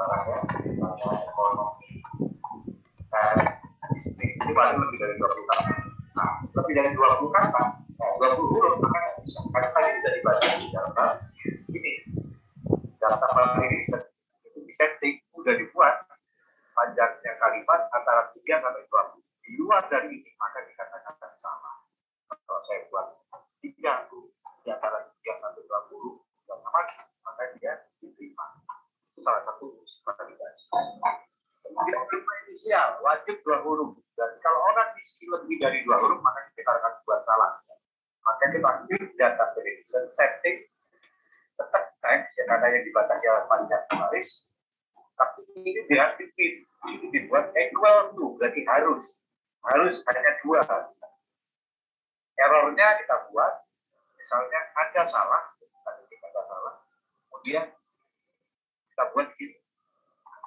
salah ya, misalnya ekonomi, itu paling lebih dari 20 kata. Nah, lebih dari 20 kata, 20 huruf, maka nggak bisa. Karena tadi sudah dibaca di dalam ini, data paling itu disetting, sudah dibuat panjangnya kalimat antara 3 sampai 20. Di luar dari ini, maka dikatakan salah. Kalau saya buat 3 di antara 3 sampai 20, yang sama, maka dia diterima. Itu salah satu kata dibahas. Kemudian kalimat inisial wajib 2 huruf. Dan kalau orang isi lebih dari 2 huruf, maka kita akan buat salah. Maka kita pilih data prediction setting tetap teks yang ada yang dibatasi oleh panjang garis. Tapi ini dibuat equal to, berarti harus hanya 2. Errornya kita buat, misalnya ada salah, kemudian kita buat ini,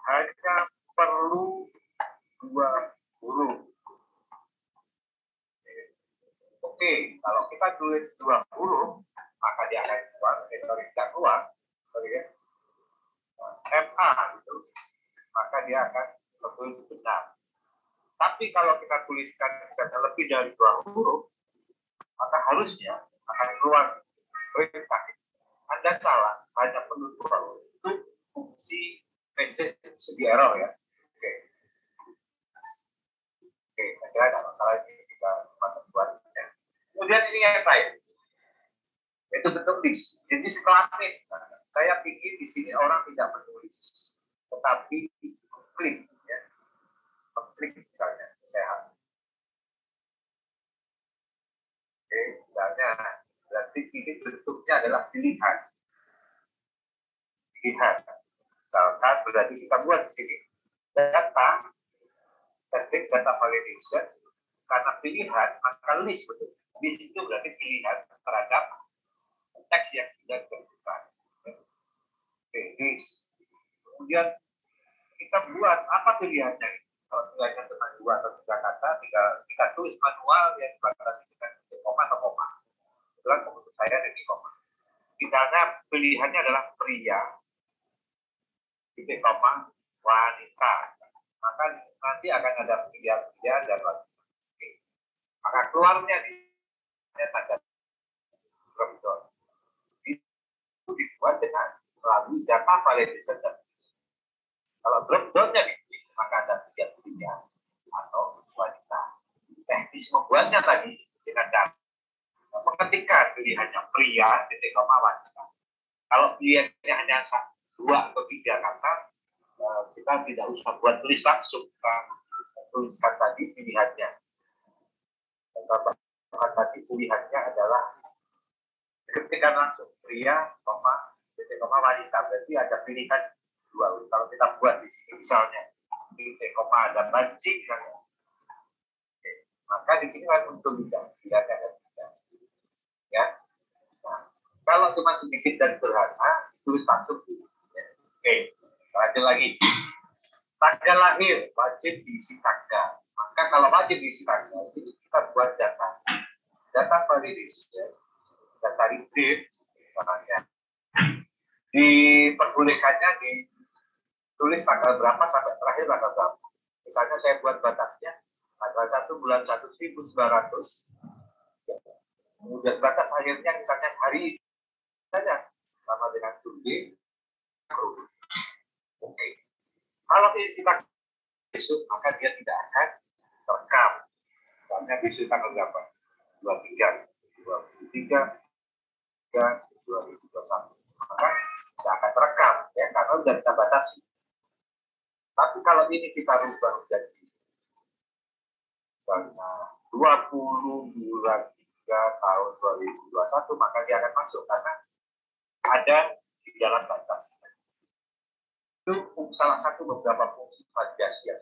hanya perlu 2 huruf. Oke, kalau kita tulis 2 huruf, maka dia akan keluar, tidak keluar, MA gitu, maka dia akan lebih benar. Tapi kalau kita tuliskan lebih dari 2 huruf, maka harusnya akan keluar perintah. Anda salah, hanya perlu 2 huruf. Itu fungsi message di error ya. Oke, saya ada masalah ini kita masuk buat. Ya. Kemudian ini yang lain, itu bentuk jenis kelamin. Saya pikir di sini orang tidak menulis, tetapi klik, ya, klik misalnya sehat. Oke, misalnya berarti ini bentuknya adalah pilihan. Misalkan berarti kita buat di sini data, setting data validation, karena pilihan maka list betul. List itu berarti pilihan terhadap teks yang sudah ditentukan. Oke, list. Kemudian kita buat apa pilihannya? Kalau pilihannya cuma 2 atau 3 kata, kita tulis manual yang dibatasi dengan koma atau koma. Kebetulan komputer saya ada di koma. Misalnya pilihannya adalah pria, titik koma, wanita. Maka nanti akan ada pria dan wanita. Maka keluarnya di tanda drop-down. Itu dibuat dengan melalui data validation. Kalau drop-downnya dipilih, maka ada pria atau wanita. Teknis membuatnya tadi dengan data. Mengetikkan pilihannya pria, titik koma, wanita. Kalau pilihannya hanya 2 atau 3 kata, kita tidak usah buat tulis langsung. Kita tuliskan tadi pilihannya. Tadi pilihannya adalah ketikkan langsung pria, titik koma, wanita. Berarti ada pilihan 2. Kalau kita buat di sini misalnya titik koma ada banci, maka di sini kan untuk tidak ada. Ya. Nah, kalau cuma sedikit dan sederhana, tulis langsung. Ya. Oke, lanjut lagi. Tanggal lahir wajib diisi tanggal. Maka kalau wajib diisi tanggal, itu kita buat data validation, data retrieve, misalnya diperbolehkannya ditulis tanggal berapa sampai terakhir tanggal berapa. Misalnya saya buat batasnya tanggal 1 bulan 1 1900. Kemudian batas akhirnya misalnya hari saja sama dengan today. Oke. Kalau kita besok maka dia tidak akan terekam. Misalnya besok tanggal berapa? 23 2021. Maka tidak akan terekam ya karena sudah kita batasi. Tapi kalau ini kita rubah jadi misalnya 20 bulan 3 tahun 2021, maka dia akan masuk karena ada di dalam batas. Itu salah satu beberapa fungsi validasi yang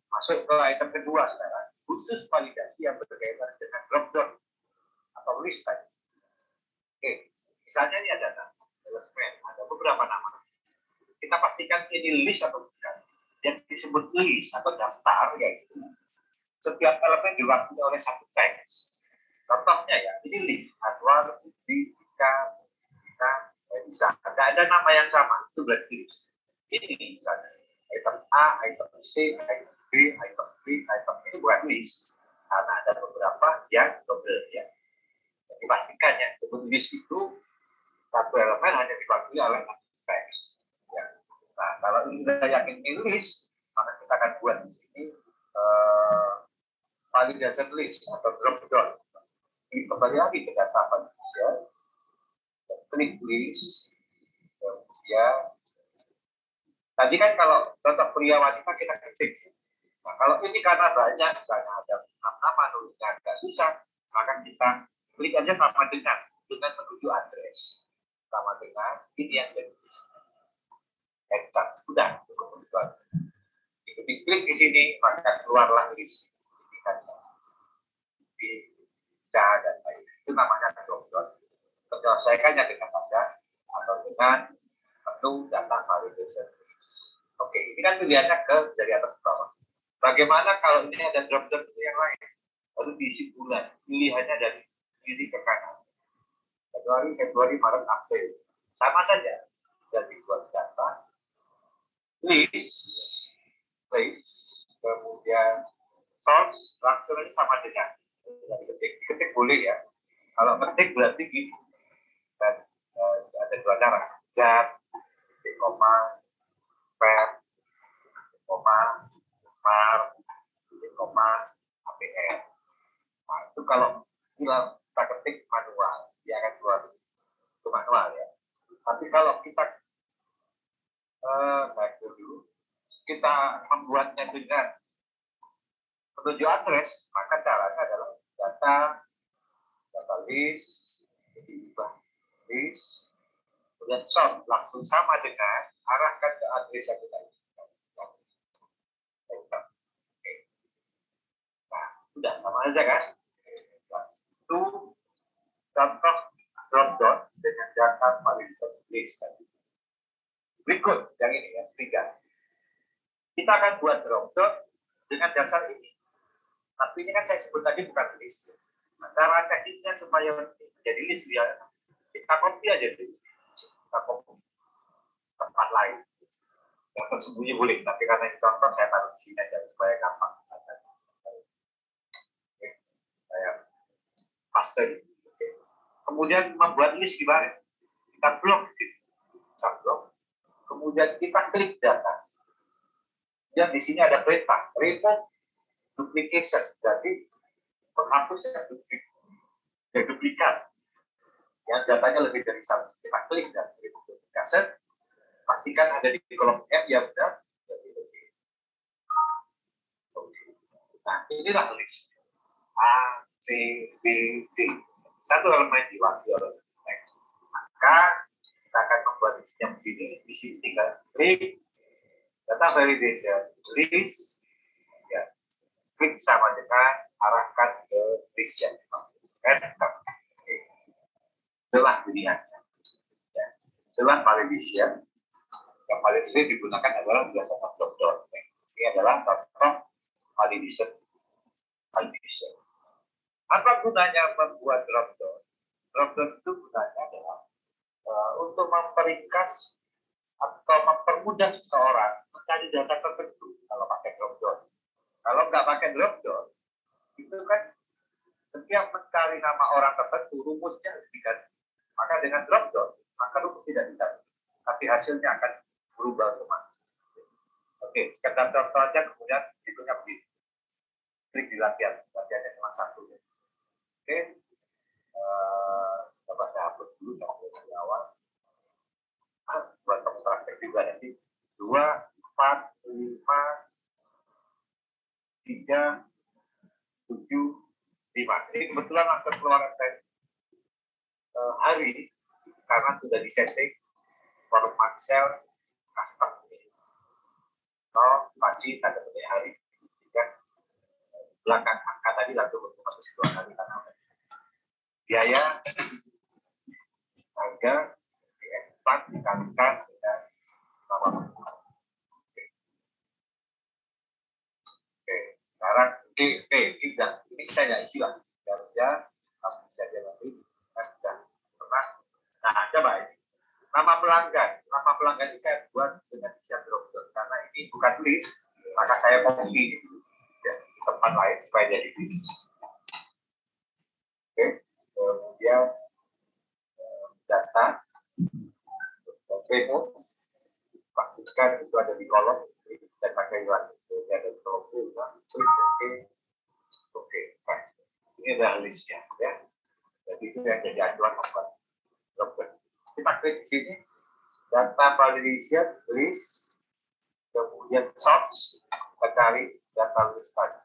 masuk ke item kedua sekarang, khusus validasi yang berkaitan dengan drop-down atau list tadi. Oke, misalnya ini ada ada beberapa nama. Kita pastikan ini list atau bukan. Yang disebut list atau daftar yaitu setiap elemen diwakili oleh satu teks. Contohnya ya, ini list, Anwar, Budi, Ika, bisa. Tidak ada nama yang sama, itu berarti list. ini misalnya item A, item C, item B, item B, item ini bukan list karena ada beberapa yang double ya. Jadi pastikan ya, list itu satu elemen hanya diwakili oleh teks. Ya. Nah, kalau kita yakin ini list, maka kita akan buat di sini validation list atau drop down. Ini kembali lagi ke data validation, klik list, kemudian tadi kan kalau contoh pria wanita kita ketik. Nah, kalau ini karena banyak, misalnya ada 6 nama nulisnya agak susah, maka kita klik aja sama dengan menuju address. Sama dengan ini yang jadi enter. Sudah, cukup kemudian. Diklik di sini, maka keluarlah list. Bisa dan saya. Itu namanya drop-down. Menyelesaikannya dengan ada atau dengan menu data validation. Oke, ini kan pilihannya ke dari atas ke bawah. Bagaimana kalau ini ada drop-down yang lain? Lalu diisi bulan, pilihannya dari kiri ke kanan. Januari, Februari, Maret, April. Sama saja. Jadi buat data, list, kemudian source, langsung ini sama dengan ketik boleh ya. Kalau ketik berarti gini. Dan ada dua cara. Jar, titik koma, per, titik koma, mar, titik koma, APR. Nah, itu kalau kita ketik manual, dia akan keluar itu manual ya. Tapi kalau kita saya dulu kita membuatnya dengan menuju address, maka caranya adalah data list, diubah list, kemudian sort langsung sama dengan arahkan ke address yang kita inginkan. Nah, sudah sama aja kan? Itu contoh drop down dengan data validation list tadi. Berikut yang ini ya, 3. Kita akan buat drop down dengan dasar ini. Tapi ini kan saya sebut tadi bukan list. Nah, cara teknisnya supaya menjadi list ya, kita copy aja dulu. Kita copy tempat lain. Yang tersembunyi boleh, tapi karena ini contoh saya taruh di sini aja supaya gampang. Saya paste. Kemudian membuat list gimana? Kita blok di sini. Kita blok. Kemudian kita klik data. Dan di sini ada perintah, remove duplication. Jadi menghapus yang duplikat. Yang datanya lebih dari satu. Kita klik dan remove duplication. Pastikan ada di kolom F yang benar. Nah, inilah list. A, C, B, D. Satu elemen diwakili oleh teks. Maka kita akan membuat list yang begini. Di sini tinggal klik data validation list, ya, klik sama dengan arahkan ke list yang dimaksudkan. Itulah pilihannya. Ya. Itulah validation. Yang paling sering digunakan adalah berdasarkan drop-down. Ini adalah contoh validation. Apa gunanya membuat drop-down? Drop-down itu gunanya adalah untuk memperingkas atau mempermudah seseorang mencari data tertentu kalau pakai drop-down. Kalau nggak pakai drop-down, itu kan setiap mencari nama orang tertentu, rumusnya harus diganti. Maka dengan drop-down, maka rumus tidak diganti. Tapi hasilnya akan berubah otomatis. Oke, sekedar contoh aja, kemudian berikutnya begini. Klik di latihan, latihannya cuma satu. Oke, coba saya hapus dulu dari awal. Buat kamu praktek juga nanti 2, 4, 5, 3, 7, 5. Ini kebetulan langsung keluaran saya hari karena sudah disetting format cell custom ini. Masih tanda petik hari. Jika belakang angka tadi langsung otomatis keluar hari karena biaya harga dikalikan dengan nama. Oke, sekarang tidak. Ini saya isi lah. Harusnya harus jadi nanti sudah pernah. Nah, coba ini. Nama pelanggan ini saya buat dengan siap bukan list, maka saya copy ya, di tempat lain supaya jadi list. Oke, kemudian data menu, pastikan itu ada di kolom dan pakai lagi. Jadi ada oke, oke. Ini adalah listnya ya. Jadi itu yang jadi acuan open. Kita klik di sini data validation list, kemudian source, kita cari data list tadi.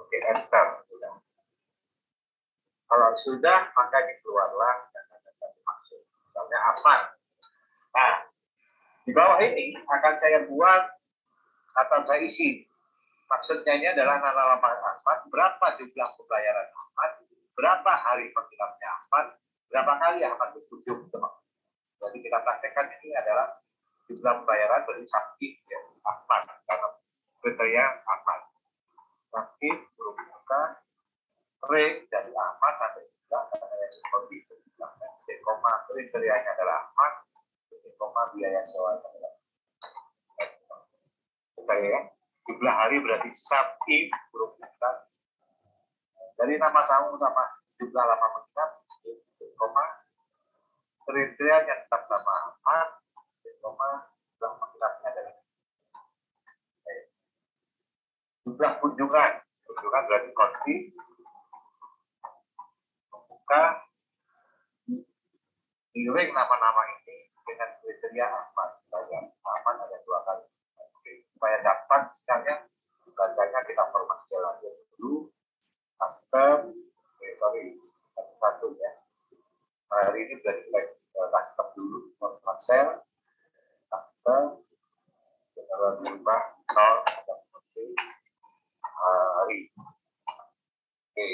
Oke, enter. Sudah. Kalau sudah, maka dikeluarlah data-data dimaksud. Misalnya apa? Nah, di bawah ini akan saya buat atau saya isi. Maksudnya ini adalah nama Ahmad, berapa jumlah pembayaran Ahmad, berapa hari penghilangannya Ahmad, berapa kali Ahmad berkunjung ke Ahmad. Jadi kita praktekkan ini adalah jumlah pembayaran dari sakit ya, Ahmad dalam kriteria Ahmad. Sakit berbuka rate dari Ahmad sampai juga seperti itu. Koma kriterianya adalah Ahmad, koma biaya sewa adalah saya jumlah hari berarti sakit berbuka dari nama tamu sama jumlah lama menginap, koma kriterianya tetap nama Ahmad, koma jumlah menginapnya adalah jumlah kunjungan berarti konti membuka miring nama-nama ini dengan kriteria Ahmad. Ahmad ada 2 kali. Supaya dapat misalnya bacanya kita formasi lagi dulu custom satu ya. Hari ini sudah di custom dulu formasi custom kita berubah 0 seperti hari. Oke.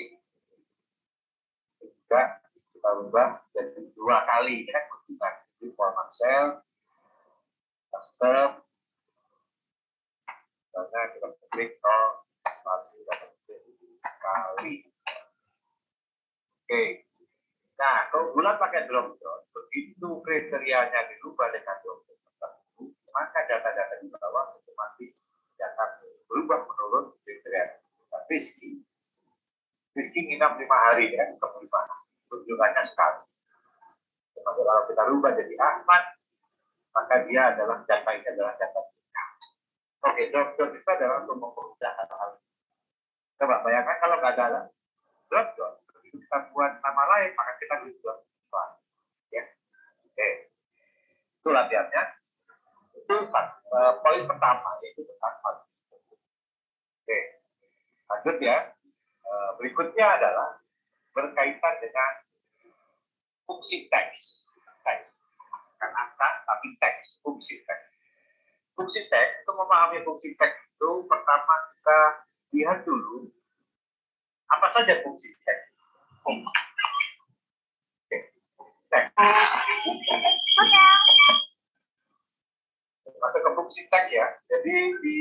Juga kita ubah jadi 2 kali ya kunjungan di formasi custom. Karena kita klik masih dapat kali. Oke. Nah, keunggulan pakai drop down, begitu kriterianya dirubah dengan drop down tertentu, maka data-data di bawah otomatis akan berubah menurut kriteria. Rizky nginap 5 hari ya, kemudian kunjungannya sekali. Tapi kalau kita rubah jadi Ahmad, maka dia adalah data ini adalah data. Oke, drop-down itu adalah untuk mempermudah hal-hal. Coba bayangkan kalau nggak ada drop-down, kita buat nama lain, maka kita drop-down. Ya. Oke. Itu latihannya. Itu poin pertama, yaitu tentang hal. Oke. Lanjut ya. Berikutnya adalah berkaitan dengan fungsi teks. Bukan angka, tapi teks. Fungsi teks. Fungsi teks, untuk memahami fungsi teks itu, pertama kita lihat dulu apa saja fungsi teks. Teks. Masuk ke fungsi teks ya. Jadi di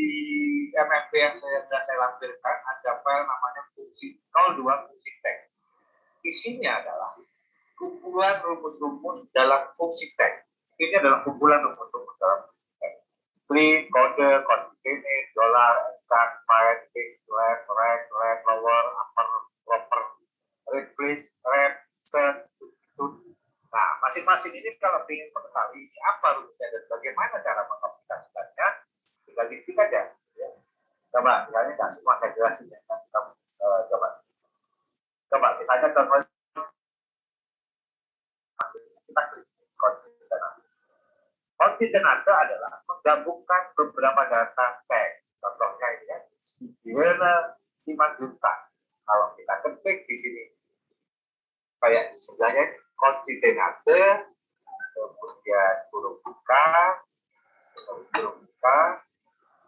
MFP yang sudah saya lampirkan ada file namanya fungsi 02 fungsi teks. Isinya adalah kumpulan rumus-rumus dalam fungsi teks. Ini adalah kumpulan rumus-rumus dalam fungsi teks. Print, kode, concatenate, dollar, exact, find, fix, left, right, lower, upper, lower, replace, rep, set, substitute. Nah, masing-masing ini kalau ingin mengetahui apa rumusnya dan bagaimana cara mengaplikasikannya, tinggal diklik aja. Ya. Coba, misalnya nggak semua saya jelasin ya. Coba, misalnya contoh kita klik konfigurator adalah menggabungkan beberapa data teks. Contohnya ini ya, Diana 5 juta. Kalau kita ketik di sini, kayak sebenarnya konfigurator, kemudian huruf buka,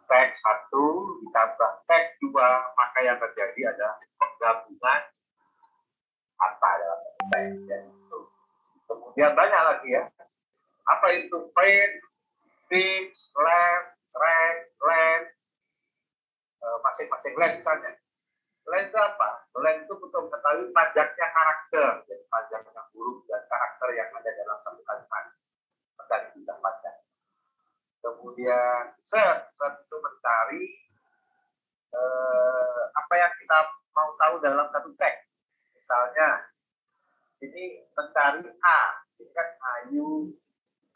teks 1 ditambah teks 2, maka yang terjadi adalah penggabungan kata dalam teks. Kemudian banyak lagi ya. Apa itu print, fix, left, right, length, masing-masing length misalnya. Length itu apa? Length itu untuk mengetahui panjangnya karakter, jadi panjangnya huruf dan karakter yang ada dalam satu kalimat. Dan juga panjang. Kemudian set itu mencari apa yang kita mau tahu dalam satu teks. Misalnya, ini mencari A, ini kan Ayu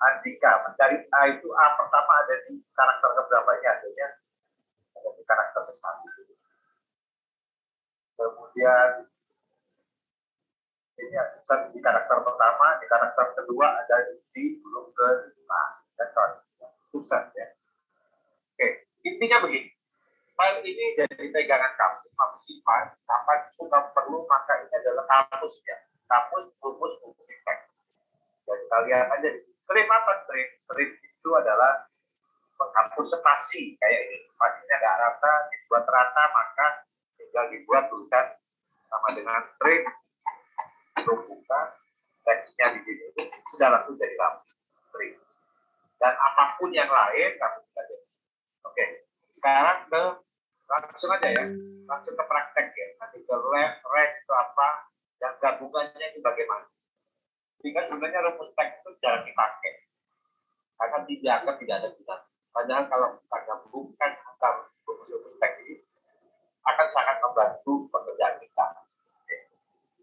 Andika. Mencari A itu A pertama ada di karakter keberapanya, adanya ada di karakter ke-1. Kemudian ini di karakter pertama, di karakter kedua ada di huruf ke-5. Dan pusat ya. Oke, intinya begini. File ini jadi pegangan kamu simpan. Kapan itu kamu perlu, maka ini adalah kamus ya. Kamus, rumus, teks. Jadi kalian aja. Strip apa strip? Strip itu adalah menghapus spasi. Kayak ini, spasinya nggak rata, dibuat rata, maka tinggal dibuat tulisan sama dengan strip. Buka, teksnya di sini. Sudah langsung jadi kamus. Strip. Dan apapun yang lain, kamu bisa jadi. Oke, sekarang langsung aja ya, langsung ke praktek ya. Nanti ke red itu apa, dan gabungannya itu bagaimana. Sehingga sebenarnya rumus teks itu jarang dipakai. Karena dianggap tidak ada guna. Padahal kalau kita gabungkan antar rumus-rumus teks ini, akan sangat membantu pekerjaan kita. Oke.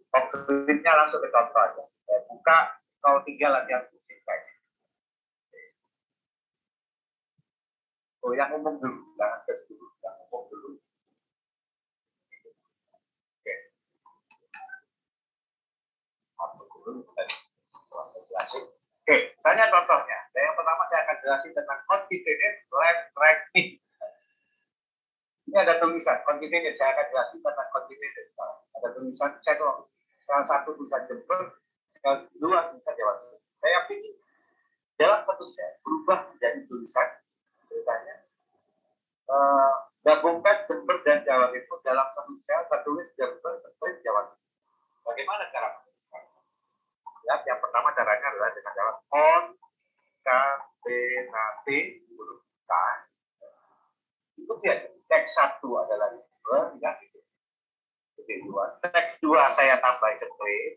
Konkretnya langsung ke contoh aja. Saya buka, kalau tinggal latihan rumus teks. Oh, yang umum dulu, jangan tes dulu, yang umum dulu. Oke. Oke, misalnya contohnya. Yang pertama saya akan jelasin tentang concatenated left right mid. Ini ada tulisan concatenated, saya akan jelasin tentang concatenated. Ada tulisan salah satu tulisan jempol, dua tulisan Jawa. Saya pilih dalam satu set berubah menjadi tulisan ceritanya. Gabungkan Jember dan Jawa Timur dalam satu sel tertulis Jember serta Jawa Timur. Bagaimana cara menunjukkan? Ya, yang pertama caranya adalah dengan cara konkatenasi huruf K. Itu dia. Teks 1 adalah Jember, ya gitu. Jadi 2. Teks 2 saya tambah strip.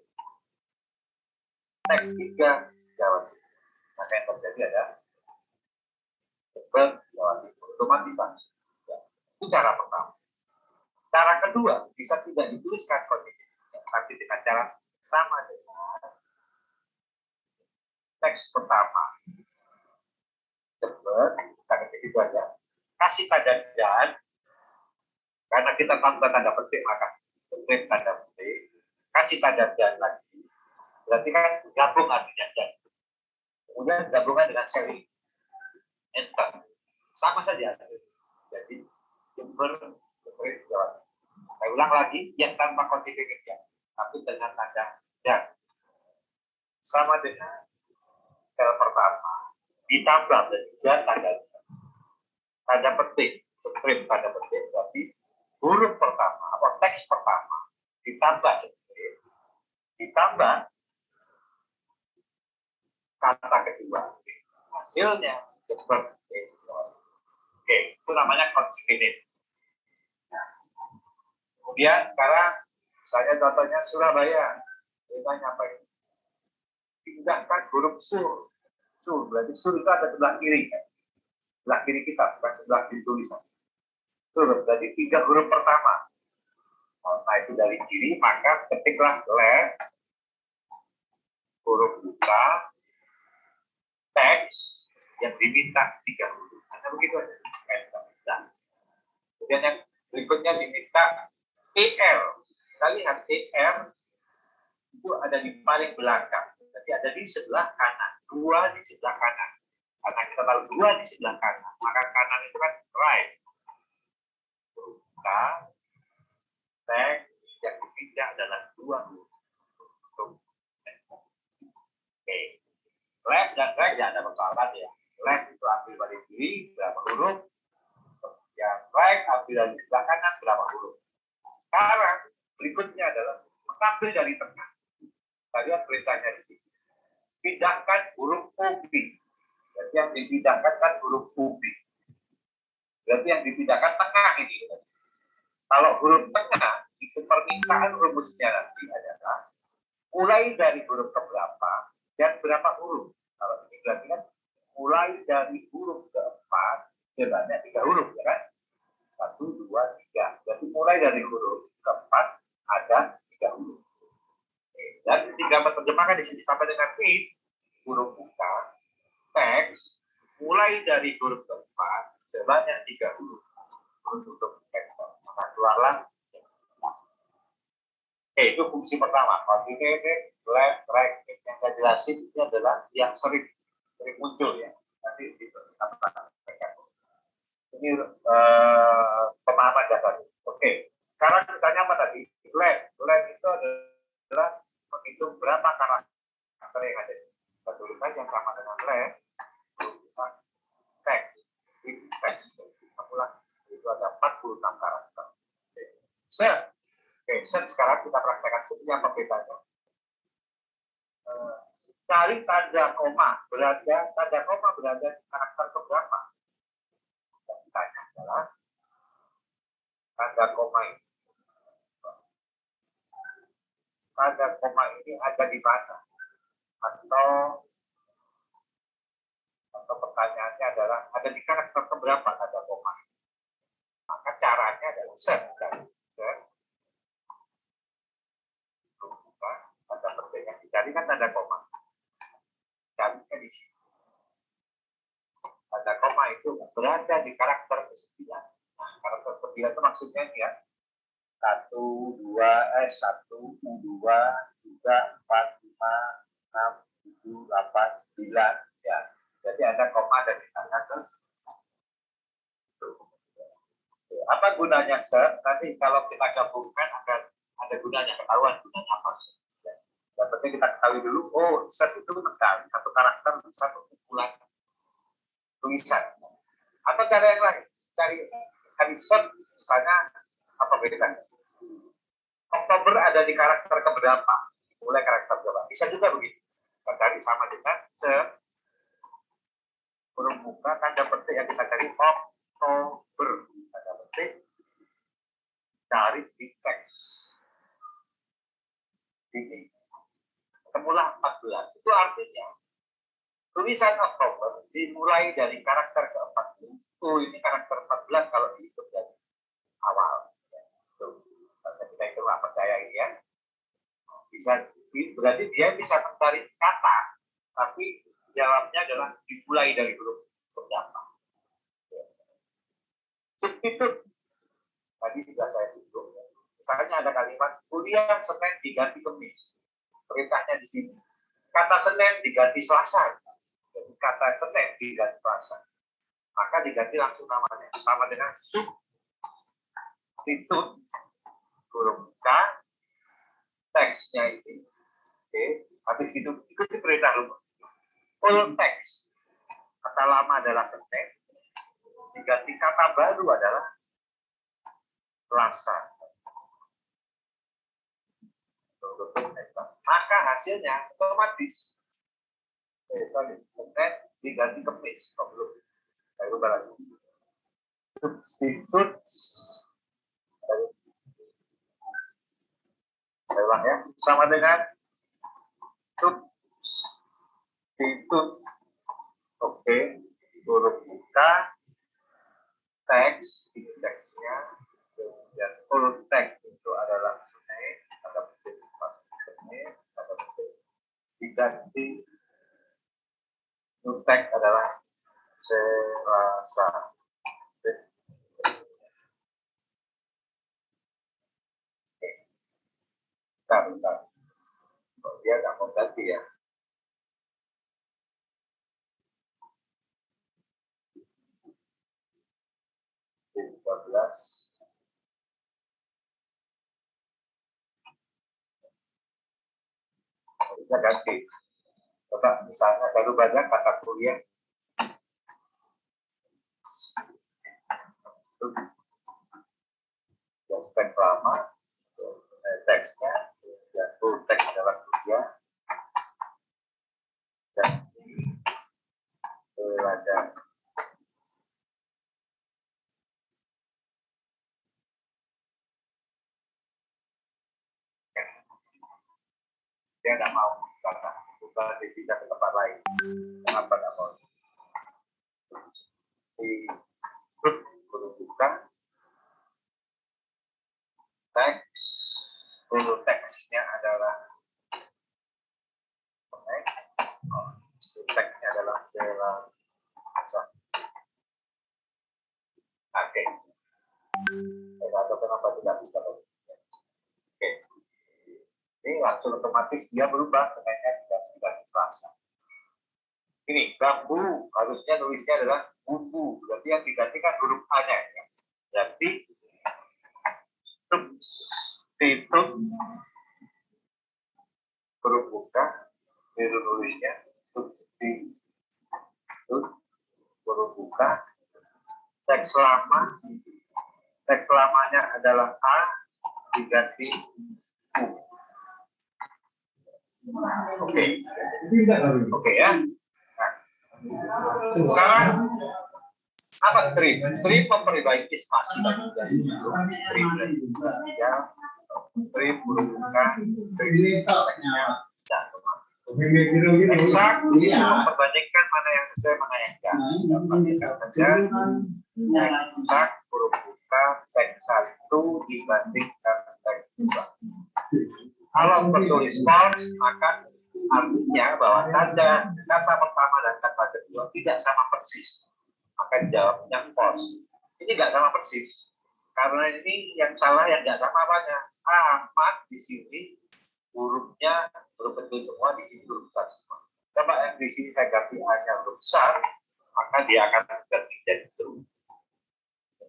Teks 3 Jawa Timur. Maka yang terjadi ada Jember, Jawa Timur. Otomatis langsung. Itu cara pertama. Cara kedua, bisa tidak dituliskan kondisi, tapi dengan cara sama dengan teks pertama. Jember, kita ketik itu aja. Kasih tanda dan, karena kita tambah tanda petik, maka strip tanda petik. Kasih tanda dan lagi. Berarti kan gabung artinya dan. Kemudian gabungan dengan sel ini. Enter. Sama saja. Jadi, Jember, Jawa. Saya ulang lagi, yang tanpa kontinuitas, tapi dengan tanda dan. Sama dengan sel pertama, ditambah dan tanda petik, strip tanda petik, berarti huruf pertama atau teks pertama ditambah strip, ditambah kata kedua. Hasilnya Jember. Oke, itu namanya concatenated. Nah, kemudian sekarang misalnya contohnya Surabaya, kita nyampe pindahkan huruf sur. Sur berarti sur itu ada sebelah kiri kan? Sebelah kiri kita, bukan sebelah kiri tulisan. Sur berarti 3 huruf pertama. Nah itu dari kiri, maka ketiklah left, huruf buka, teks yang diminta 3 huruf. Hanya begitu aja. Nah, kemudian yang berikutnya diminta ER. Kita lihat ER itu ada di paling belakang. Jadi ada di sebelah kanan. 2 di sebelah kanan. Karena kita tahu 2 di sebelah kanan. Maka kanan itu kan right. Buka, teks yang dipindah adalah 2 huruf. Oke. Left dan right ya ada persoalan ya. Left itu ambil dari kiri berapa huruf, yang right ambil dari sebelah kanan berapa huruf. Sekarang berikutnya adalah mengambil dari tengah. Tadi perintahnya di sini. Pindahkan huruf UB. Jadi yang dipindahkan kan huruf UB. Berarti yang dipindahkan tengah ini. Kalau huruf tengah itu permintaan rumusnya nanti adalah mulai dari huruf keberapa dan berapa huruf. Kalau ini berarti kan mulai dari huruf keempat maka di sini sama dengan if huruf buka teks mulai dari huruf keempat sebanyak 3 huruf untuk vektor. Maka keluarlah itu fungsi pertama. Coordinated, left, right. Yang saya jelasin itu adalah yang sering muncul ya. Nanti kita sampaikan. Ini pemahaman dasar. Oke. Sekarang misalnya apa tadi? Left. Left itu adalah menghitung berapa karakter yang ada. Tulisan yang sama dengan left, tulisan teks. Ini teks. Itu ada 46 karakter. Set. Oke, sekarang kita praktekkan seperti apa bedanya. Cari tanda koma berada di karakter keberapa? Tanya adalah tanda koma ini. Tanda koma ini ada di mana? Atau pertanyaannya adalah ada di karakter keberapa tanda koma? Maka caranya adalah set. Tanda penting yang dicari kan tanda koma. Carinya di sini. Tanda koma itu berada di karakter ke-9. Nah, karakter ke-9 itu maksudnya ini ya. 1, 2, 1, 2, 3, 4, 5, 6, 7, 8, 9. Ya. Jadi ada koma dan di tengah ke. Apa gunanya set? Nanti kalau kita gabungkan akan ada gunanya, ketahuan gunanya apa. Yang penting kita ketahui dulu, set itu mencari satu karakter, satu kumpulan tulisan. Atau cara yang lain, cari set, misalnya apa bedanya? Oktober ada di karakter keberapa? Mulai karakter berapa? Bisa juga begitu. Kita cari sama dengan set, huruf buka, tanda petik yang kita cari Oktober. Tanda petik, cari di teks. Ini. Ketemulah 14. Itu artinya tulisan Oktober dimulai dari karakter ke-14. Ini karakter 14 kalau dihitung dari awal. Kita itu nggak percaya ini ya. Berarti dia bisa mencari kata, tapi jawabnya adalah dimulai dari huruf pertama. Substitut. Tadi sudah saya hitung. Misalnya ada kalimat kuliah Senin diganti Kamis. Perintahnya di sini. Kata Senin diganti Selasa. Jadi kata Senin diganti Selasa. Maka diganti langsung namanya. Sama dengan substitut huruf K, teksnya ini. Oke. Habis itu ikuti perintah lumus. Full text. Kata lama adalah Senin. Diganti kata baru adalah Selasa. Maka hasilnya otomatis Senin diganti Kamis. Belum. Saya ubah lagi. Substitut. Saya ulang ya. Sama dengan substitut. Oke. Huruf buka. Teks. Teksnya. Dan huruf teks itu adalah Senin. Ada petik. Senin. Ada petik. Diganti. Huruf teks adalah Selasa. Bentar. Oh, dia nggak mau ganti ya. Bisa ganti. Coba misalnya baru banyak kata kuliah. Yang teks lama, teksnya, yang full teks dalam kuliah, dan ada dia nggak mau karena bukan tidak ke tempat lain. Kenapa nggak mau? Di grup buka teks, full teksnya adalah Teksnya adalah oke. Saya tahu kenapa tidak bisa. Oke. Ini langsung otomatis dia berubah sebenarnya tidak Selasa. Ini bambu harusnya nulisnya adalah bumbu. Berarti yang digantikan huruf A-nya. Ya. Berarti substitut huruf buka biru nulisnya substitut huruf buka teks lamanya adalah A diganti U. Oke ya. Nah, sekarang apa trip? Trip memperbaiki spasi dari trip ya. Trip bukan trip eksak memperbandingkan mana yang sesuai mana yang enggak. Eksak huruf buka teks 1 dibandingkan teks 2. Kalau bertulis false, maka artinya bahwa tanda kata pertama dan kata kedua tidak sama persis. Maka jawabnya false. Ini nggak sama persis. Karena ini yang salah yang nggak sama apanya. Ahmad di sini hurufnya huruf kecil semua, di sini huruf besar semua. Coba yang di sini saya ganti A-nya huruf besar, maka dia akan ganti jadi true.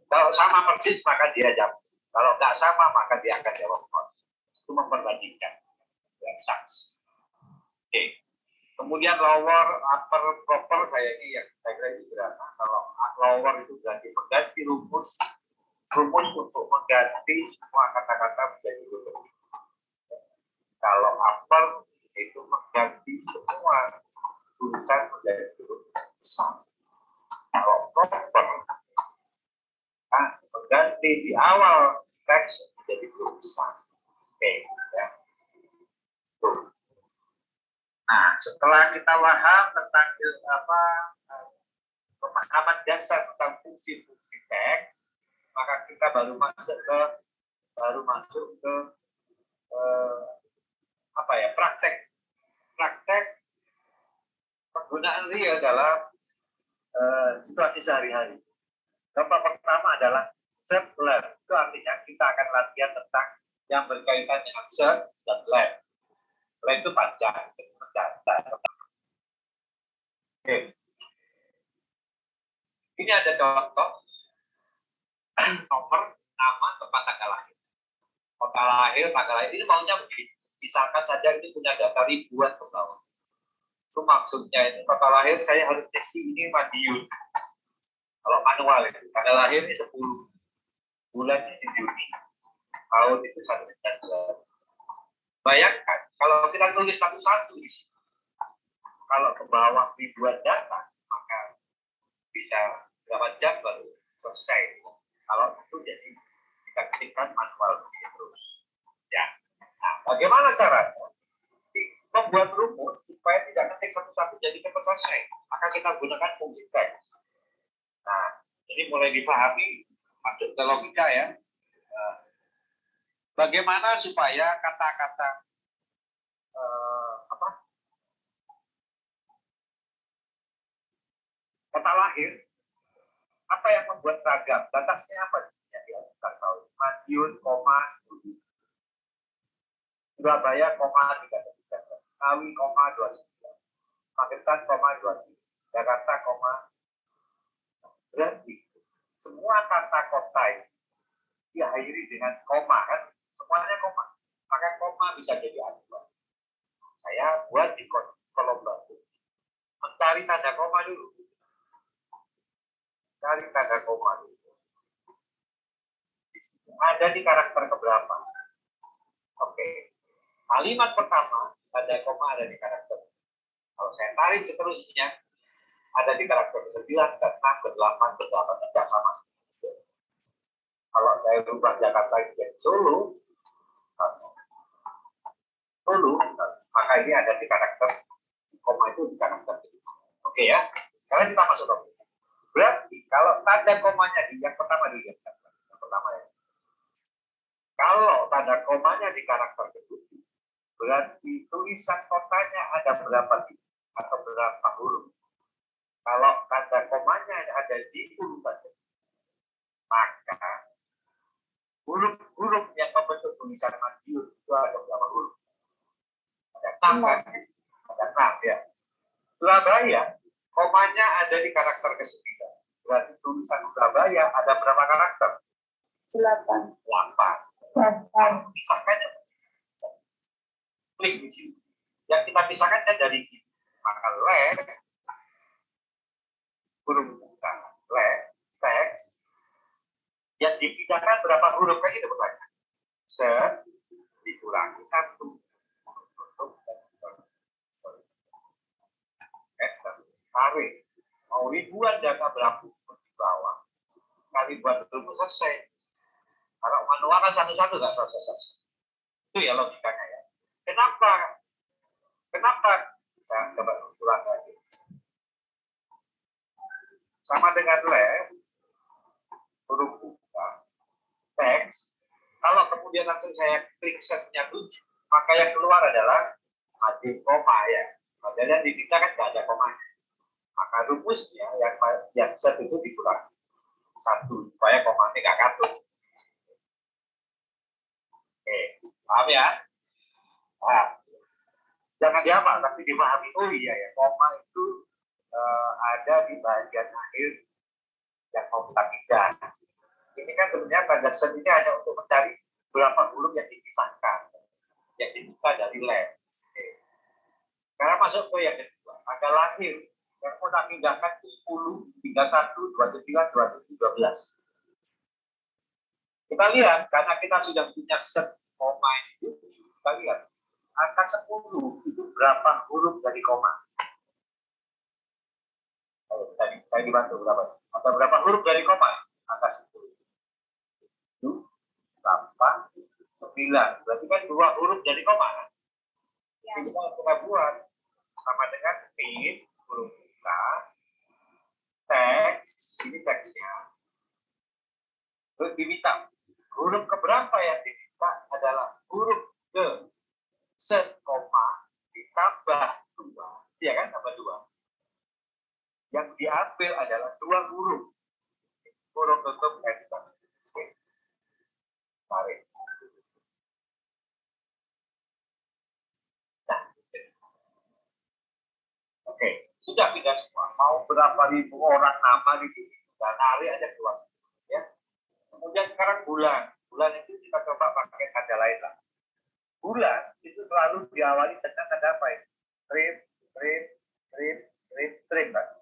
Kalau sama persis, maka dia jawab. Kalau nggak sama, maka dia akan jawab false. Itu memperbandingkan saks. Oke. Kemudian lower, upper, proper saya ini yang saya kira sederhana. Kalau lower itu berarti mengganti rumus untuk mengganti semua kata-kata menjadi huruf. Kalau upper itu mengganti semua tulisan menjadi huruf besar. Kalau proper mengganti di awal teks menjadi huruf besar. Oke, ya. Nah, setelah kita paham tentang pemahaman dasar tentang fungsi-fungsi teks, maka kita baru masuk ke praktek penggunaan real dalam situasi sehari-hari. Contoh pertama adalah set left. Itu artinya kita akan latihan tentang yang berkaitan dengan set dan left. Left itu panjang, oke. Ini ada contoh nomor, nama, tempat tanggal lahir. Tanggal lahir ini maunya begini. Misalkan saja ini punya data ribuan ke bawah. Itu maksudnya ini tanggal lahir saya harus isi ini Madiun. Kalau manual itu tanggal lahir ini 10 bulan ini Juni. Tahun itu 1 Bayangkan kalau kita tulis satu-satu di sini. Kalau ke bawah ribuan data, maka bisa berapa jam baru selesai. Kalau itu jadi kita ketikkan manual terus. Ya. Nah, bagaimana caranya? Membuat rumus supaya tidak ketik satu-satu jadi cepat selesai. Maka kita gunakan fungsi teks. Nah, ini mulai dipahami masuk ke logika ya. Bagaimana supaya kata-kata kata lahir, apa yang membuat ragam? Batasnya apa? Ya, kita tahu. Madiun, Surabaya, 3. Ngawi, 2. Magetan, 2. Jakarta, berarti semua kata kota ini diakhiri dengan koma kan? Semuanya koma. Maka koma bisa jadi acuan. Saya buat di kolom batu. Mencari tanda koma dulu. Cari tanda koma dulu. Ada di karakter keberapa? Oke. Kalimat pertama, tanda koma ada di karakter. Kalau saya tarik seterusnya, ada di karakter 9, 6, 8, tidak sama. Kalau saya berubah Jakarta jadi Solo, maka ini ada di karakter koma itu di karakter. Oke ya. Sekarang kita masuk ke berarti kalau tanda komanya di yang pertama dilihat. Yang pertama ya. Kalau tanda komanya di karakter ke-7, berarti tulisan kotanya ada berapa titik atau berapa huruf? Kalau tanda komanya ada di urutan, maka huruf-huruf yang membentuk tulisan Madiun itu ada berapa huruf? Ada 6 kan? Ada 6 ya. Surabaya, komanya ada di karakter ke-9. Berarti tulisan Surabaya ada berapa karakter? 8. 8. Pisahkan klik di sini. Yang kita pisahkan kan dari sini. Maka huruf buka, teks, yang dipindahkan berapa huruf kan itu pertanyaan. Dikurangi 1. Tarik. Mau ribuan data berapa di bawah. Kali buat dulu selesai. Kalau manual kan satu-satu nggak selesai. Itu ya logikanya ya. Kenapa? Kita coba ulang lagi. Sama dengan huruf buka, teks. Kalau kemudian langsung saya klik setnya 7, maka yang keluar adalah ada koma ya. Padahal di kita kan nggak ada komanya. Maka rumusnya yang set itu dikurangi 1 supaya komanya nggak katut. Oke, paham ya? Nah, jangan dihafal, tapi dipahami. Oh iya ya, koma itu ada di bagian akhir yang mau kita pindah. Ini kan sebenarnya tanda set ini hanya untuk mencari berapa huruf yang dipisahkan, yang dibuka dari lem. Oke. Sekarang masuk ke yang kedua, ada lahir. Yang mau tak pindahkan itu 10, 31, 29, 27, 12. Kita lihat, karena kita sudah punya set koma itu, kita lihat angka 10 itu berapa huruf dari koma. Saya dibantu berapa? Ada berapa huruf dari koma? Angka 10. 7, 8, 9. Berarti kan 2 huruf dari koma. Kan? Ya. Kita buat sama dengan min, huruf buka, teks, ini teksnya. Terus diminta huruf keberapa yang diminta adalah huruf ke set koma ditambah 2. Iya kan? Tambah 2. Yang diambil adalah 2 huruf. Huruf tutup enter. Tarik. Nah. Oke. Sudah pindah semua. Mau berapa ribu orang nama di sini. Dan narik aja keluar. Ya. Kemudian sekarang bulan. Bulan itu kita coba pakai tanda lain lah. Bulan itu selalu diawali dengan tanda apa ya? Strip.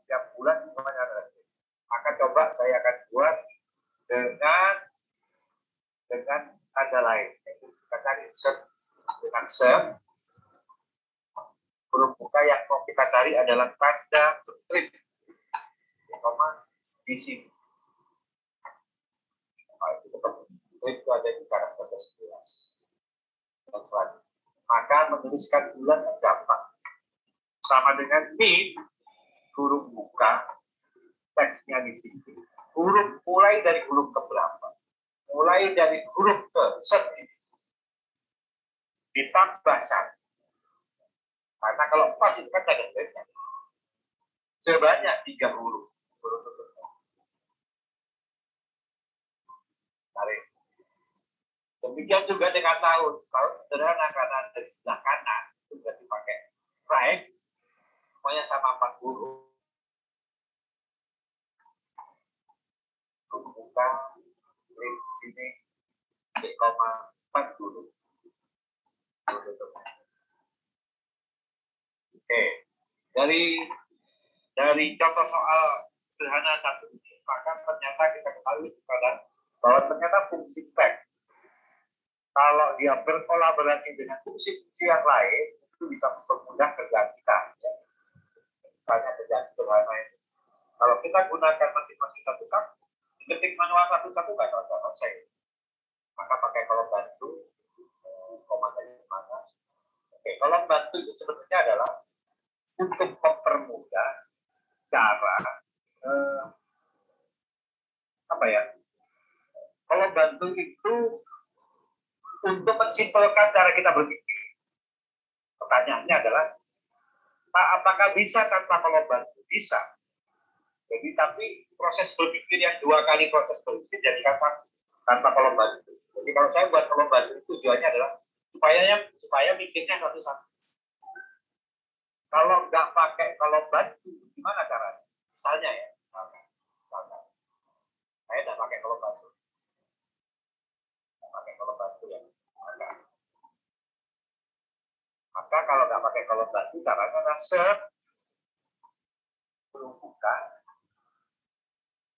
Setiap bulan semuanya ada. Maka coba saya akan buat dengan tanda lain. Yaitu kita cari search. Dengan search, huruf buka yang mau kita cari adalah tanda strip. Koma di sini. Nah, itu tetap strip itu ada di karakter 11. Dan selanjutnya. Maka menuliskan bulan gampang. Sama dengan min, huruf buka, teksnya di sini. Huruf mulai dari huruf keberapa? Mulai dari huruf ke set ini. Ditambah 1. Karena kalau 4 itu kan ada setnya. Sebanyak 3 huruf. Tarik. Demikian juga dengan tahun. Kalau sederhana karena dari sebelah kanan itu sudah dipakai right, semuanya sama 4 huruf. Buka, klik sini, koma 4 huruf. Oke, dari contoh soal sederhana satu ini, maka ternyata kita ketahui bahwa ternyata fungsi teks kalau dia berkolaborasi dengan fungsi-fungsi yang lain itu bisa mempermudah kerjaan kita. Misalnya kerjaan sederhana ini. Kalau kita gunakan masing-masing satu-satu, ketik manual satu-satu nggak selesai. Maka pakai kolom bantu, komandanya mana. Oke, kolom bantu itu sebenarnya adalah untuk mempermudah cara kolom bantu itu untuk mensimpelkan cara kita berpikir. Pertanyaannya adalah Apakah bisa tanpa kalau bantu? Bisa. Jadi tapi proses berpikir yang 2 kali proses berpikir jadikan satu tanpa kalau bantu. Jadi kalau saya buat kalau bantu tujuannya adalah supaya mikirnya satu-satu. Kalau nggak pakai kalau bantu, gimana caranya? Misalnya ya, misalnya. Saya nggak pakai kalau bantu. Nggak pakai kalau bantu ya. Maka kalau nggak pakai kalau bantu, caranya adalah belum buka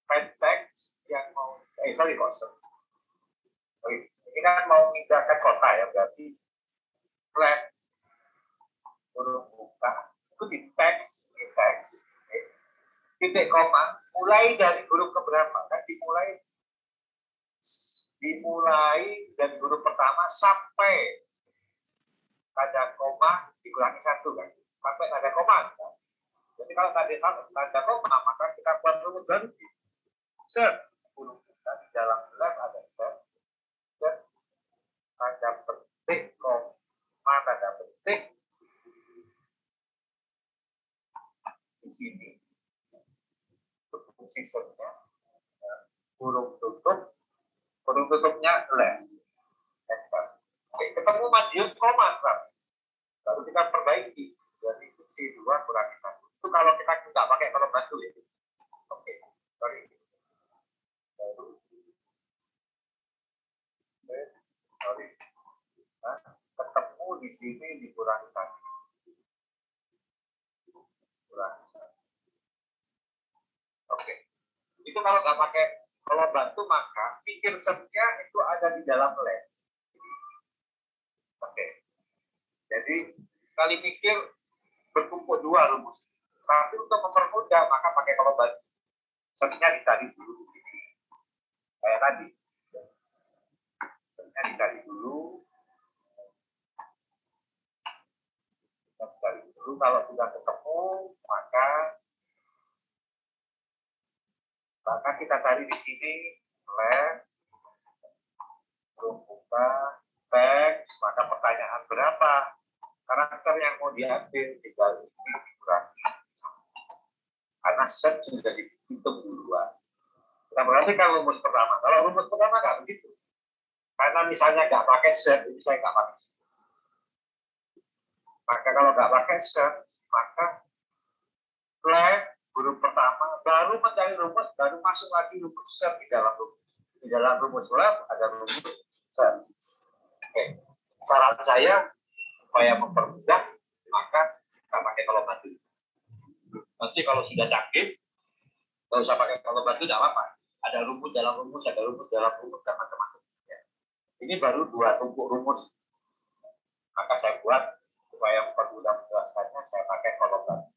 pen text yang mau ini kan mau pindah ke kota ya, berarti flat huruf buka itu di teks titik koma mulai dari huruf keberapa kan dimulai dari huruf pertama sampai ada koma dikurangi 1 kan sampai ada koma kan? Jadi kalau tanda koma maka kita buat rumus baru huruf buka di dalam lab ada dan tanda petik koma tanda petik di sini sistemnya huruf tutupnya left. Ketemu madiun koma baru kita perbaiki dari C2 kurangi 1 itu kalau kita nggak pakai kalau bantu ya. Oke, sorry. Nah, ketemu di sini dikurangi 1. Oke. Itu kalau nggak pakai kalau bantu maka pikir setnya itu ada di dalam lab. Oke. Jadi sekali pikir berkumpul 2 rumus. Tapi untuk mempermudah maka pakai kalau bantu. Setnya dicari dulu di sini. Kayak tadi. Setnya dicari dulu. Kalau sudah ketemu maka kita cari di sini left buka teks maka pertanyaan berapa karakter yang mau diambil tinggal ini dikurangi karena set sudah dihitung duluan. Nah, berarti kalau rumus pertama nggak begitu karena misalnya nggak pakai set ini saya nggak pakai set. Maka kalau nggak pakai set maka left huruf pertama baru mencari rumus baru masuk lagi rumus set di dalam rumus lab ada rumus set. Oke. Saran saya supaya mempermudah maka kita pakai kalau bantu. Nanti kalau sudah sakit nggak usah pakai kalau bantu tidak apa-apa. Ada rumus dalam rumus dan macam-macam. Ya. Ini baru 2 tumpuk rumus. Maka saya buat supaya mempermudah menjelaskannya saya pakai kalau bantu.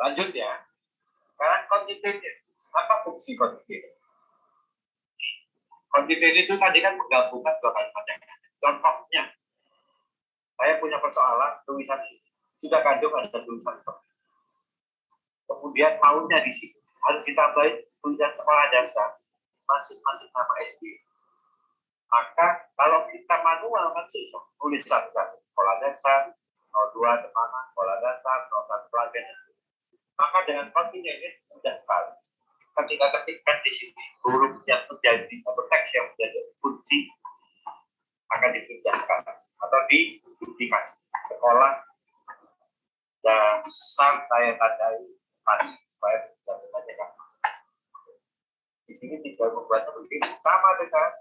Lanjut ya. Sekarang quantitative. Apa fungsi quantitative? Quantitative itu tadi kan menggabungkan 2 kalimat yang ada. Contohnya, saya punya persoalan tulisan ini. Sudah kandung ada tulisan seperti ini. Kemudian maunya di sini harus ditambahin tulisan sekolah dasar masing-masing nama SD. Maka kalau kita manual kan susah. Tulis satu-satu sekolah dasar, 02 teman sekolah dasar, 01 pelajar. Maka dengan continuous mudah sekali. Ketika ketikkan di sini huruf yang menjadi atau teks yang menjadi kunci, maka dipindahkan atau diduplikasi sekolah dasar saya tandai masih supaya bisa dibacakan. Di sini tinggal membuatnya begini sama dengan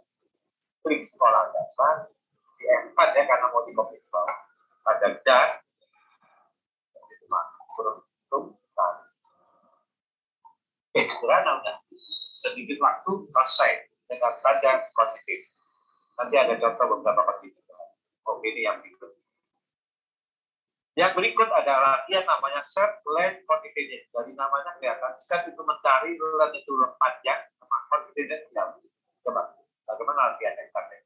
klik sekolah dasar di F4 ya karena mau dikopi ke bawah. Ada das, huruf sederhana udah sedikit waktu selesai dengan tanda quantitative. Nanti ada contoh beberapa quantitative. Oke, ini yang berikut. Yang berikut adalah latihan namanya set length quantitative. Dari namanya kelihatan set itu mencari length itu panjang, sama quantitative tidak. Coba, bagaimana latihan yang tadi?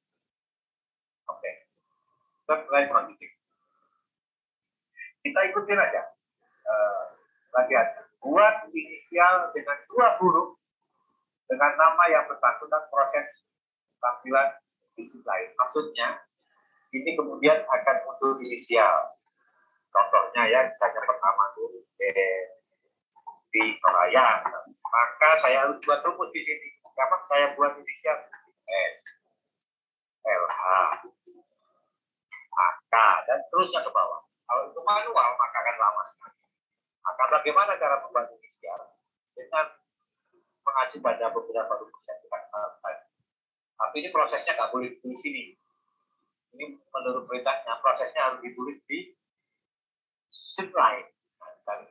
Oke, set length quantitative. Kita ikutin aja latihan. Buat inisial dengan 2 huruf dengan nama yang bersangkutan proses tampilan di sisi lain. Maksudnya, ini kemudian akan muncul inisial. ya, misalnya pertama itu di Soraya, maka saya harus buat rumus di sini. Kenapa saya buat inisial S, LH, AK, dan terusnya ke bawah. Kalau itu manual, maka akan lama sekali. Maka bagaimana cara membuat inisial? Dengan mengacu pada beberapa rumus yang kita katakan. Tapi ini prosesnya nggak boleh di sini. Ini menurut perintahnya, prosesnya harus ditulis di sheet lain. Saya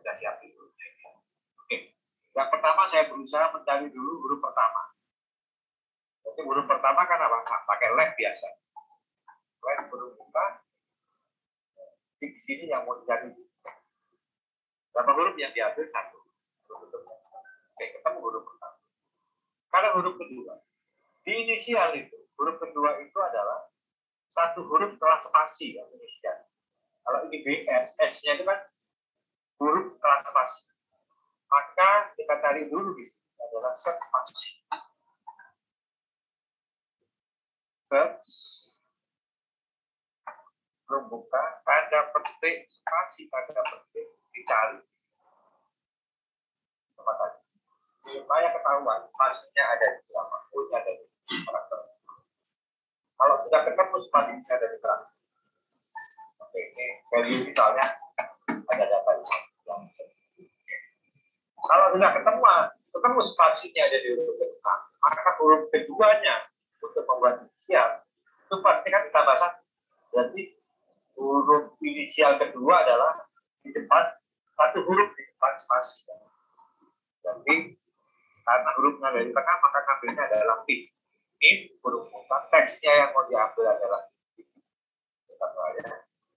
sudah siapin dulu. Oke. Yang pertama saya berusaha mencari dulu huruf pertama. Jadi huruf pertama kan apa? Nah, pakai left biasa. Left huruf buka. Di sini yang mau dicari. Berapa huruf yang diambil? Satu. Oke, ketemu huruf pertama. Karena huruf kedua. Di inisial itu, huruf kedua itu adalah satu huruf setelah spasi ya, inisial. Kalau ini BS, S-nya itu kan huruf setelah spasi. Maka kita cari dulu di sini adalah set spasi. Set belum buka, tanda petik, spasi tanda petik dicari. Tempat tadi. Supaya ketahuan spasinya ada di berapa, ada di karakter. Kalau sudah ketemu spasinya ada di karakter. Oke, ini value misalnya ada data di sini. Kalau sudah ketemu spasinya ada di huruf kedua, maka huruf keduanya untuk membuat inisial itu pasti kan ditambah satu. Jadi huruf inisial kedua adalah di depan satu huruf di depan spasi. Jadi karena hurufnya dari tengah maka ngambilnya adalah P. Ini huruf mutlak, teksnya yang mau diambil adalah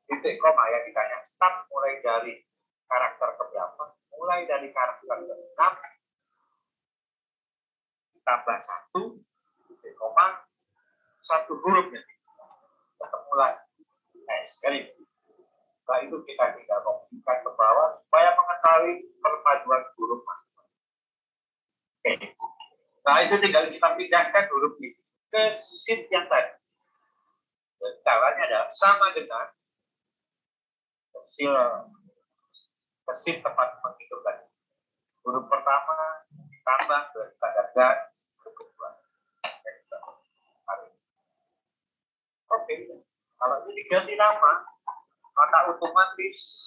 titik koma yang ditanya start mulai dari karakter keberapa? Mulai dari karakter ke-6 tambah 1 titik koma satu hurufnya ketemu lagi S kali. Setelah itu kita tinggal kopikan ke bawah supaya mengetahui perpaduan huruf masing-masing. Oke. Nah itu tinggal kita pindahkan huruf ini ke sheet yang tadi. Dan caranya adalah sama dengan ke sheet tempat menghitungkan. Huruf pertama ditambah tanda dan huruf kedua. Oke. Kalau ini diganti nama, maka otomatis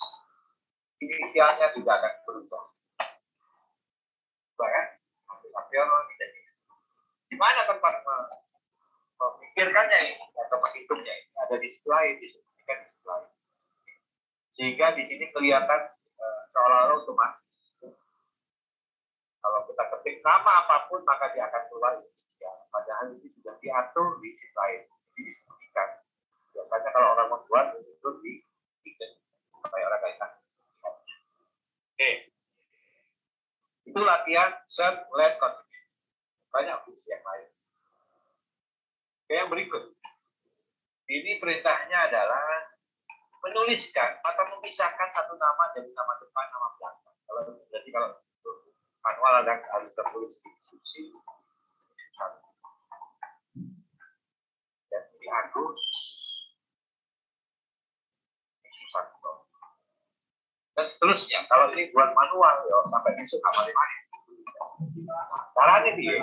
inisialnya juga akan berubah. Bahkan di mana tempat memikirkannya ini atau menghitungnya ini? Ada di slide, disebutkan di slide. Sehingga di sini kelihatan seolah-olah otomatis. Kalau kita ketik nama apapun maka dia akan keluar inisial. Padahal ini sudah diatur di slide, disebutkan. Biasanya kalau orang membuat itu di supaya orang lain. Oke. Itu latihan set, let, continue. Banyak fungsi yang lain. Oke, yang berikut. Ini perintahnya adalah menuliskan atau memisahkan satu nama dari nama depan, nama belakang. Jadi kalau manual ada harus tertulis di instruksi. Dan ini Agus. Dan seterusnya, kalau ini buat manual, ya, sampai besok kamar mana? Caranya dia,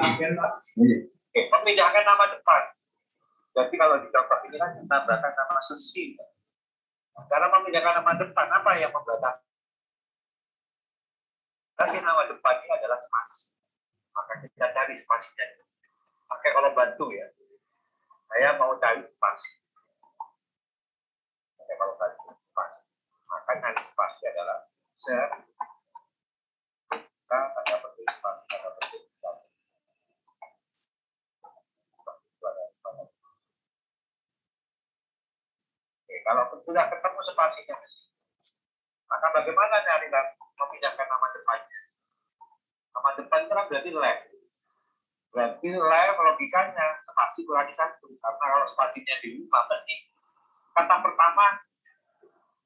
memindahkan nama depan. Jadi kalau di contoh ini kan menambahkan nama sesi. Cara memindahkan nama depan, apa yang membatasi? Tapi nama depan ini adalah spasi. Maka kita cari spasinya. Oke, kalau bantu ya, saya mau cari spasi. Oke, kalau bantu spasi. Maka cari spasi adalah tanda petik spasi, tanda petik spasi. Oke, kalau sudah ketemu spasinya, maka bagaimana cari memindahkan nama depannya? Nama depan itu kan berarti left. Berarti left logikanya spasi kurangi 1. Karena kalau spasinya di 5, pasti kata pertama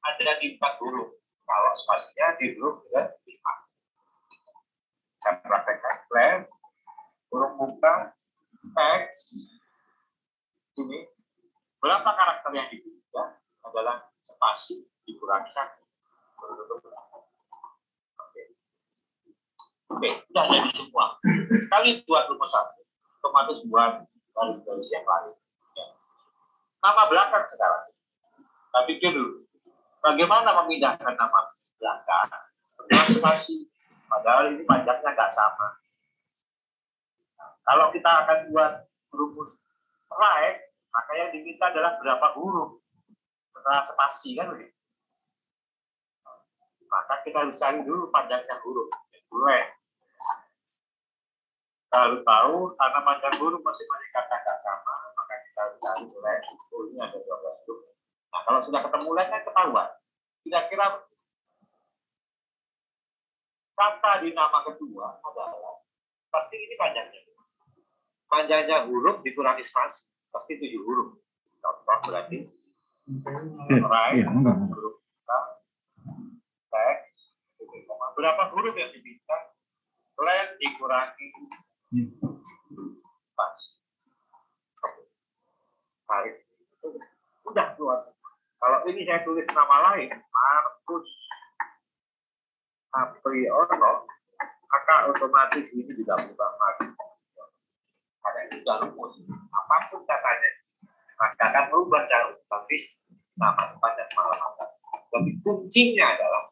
ada di 4 huruf. Kalau spasinya di huruf ke 5. Saya praktekkan left, huruf buka, teks, ini. Berapa karakter yang dibuka adalah spasi dikurangi 1. Oke, sudah jadi semua. Kali buat rumus 1, otomatis buat garis-garis yang lain. Ya. Nama belakang sekarang. Kita pikir dulu, bagaimana memindahkan nama belakang setelah spasi, padahal ini panjangnya nggak sama. Nah, kalau kita akan buat rumus right, maka yang diminta adalah berapa huruf setelah spasi, kan begitu. Maka kita harus cari dulu panjangnya huruf. Boleh. Kalau tahu karena panjang huruf masing-masing kata nggak sama, maka kita harus cari len. Ini ada 12 huruf. Nah, kalau sudah ketemu len kan ketahuan. Kira-kira kata di nama kedua adalah pasti ini panjangnya. Panjangnya huruf dikurangi spasi, pasti 7 huruf. Contoh berarti right, huruf teks, berapa huruf yang diminta? Len dikurangi spasi. Baik. Udah keluar. Kalau ini saya tulis nama lain, Markus Apriono, maka otomatis ini juga berubah lagi. Karena itu sudah rumus. Apapun katanya, maka akan berubah jauh. Tapi nama depan dan malam. Tapi kuncinya adalah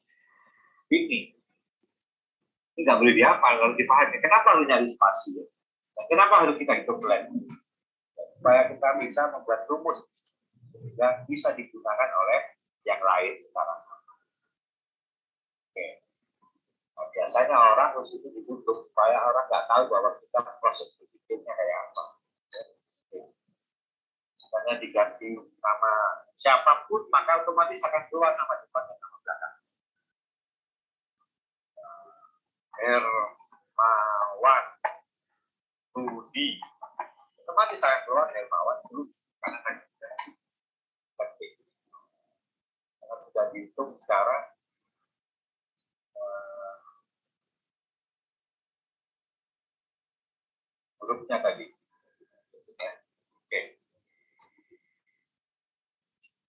ini. Ini nggak boleh dihafal, harus dipahami. Kenapa harus nyari spasi? Dan kenapa harus kita hitung len? Supaya kita bisa membuat rumus sehingga bisa digunakan oleh yang lain sekarang. Oke. Nah, biasanya orang harus itu ditutup supaya orang nggak tahu bahwa kita proses berpikirnya kayak apa. Misalnya diganti nama siapapun, maka otomatis akan keluar nama depan dan nama belakang. Hermawan Budi, otomatis akan keluar Hermawan Budi karena kan sudah dihitung secara hurufnya tadi. Oke.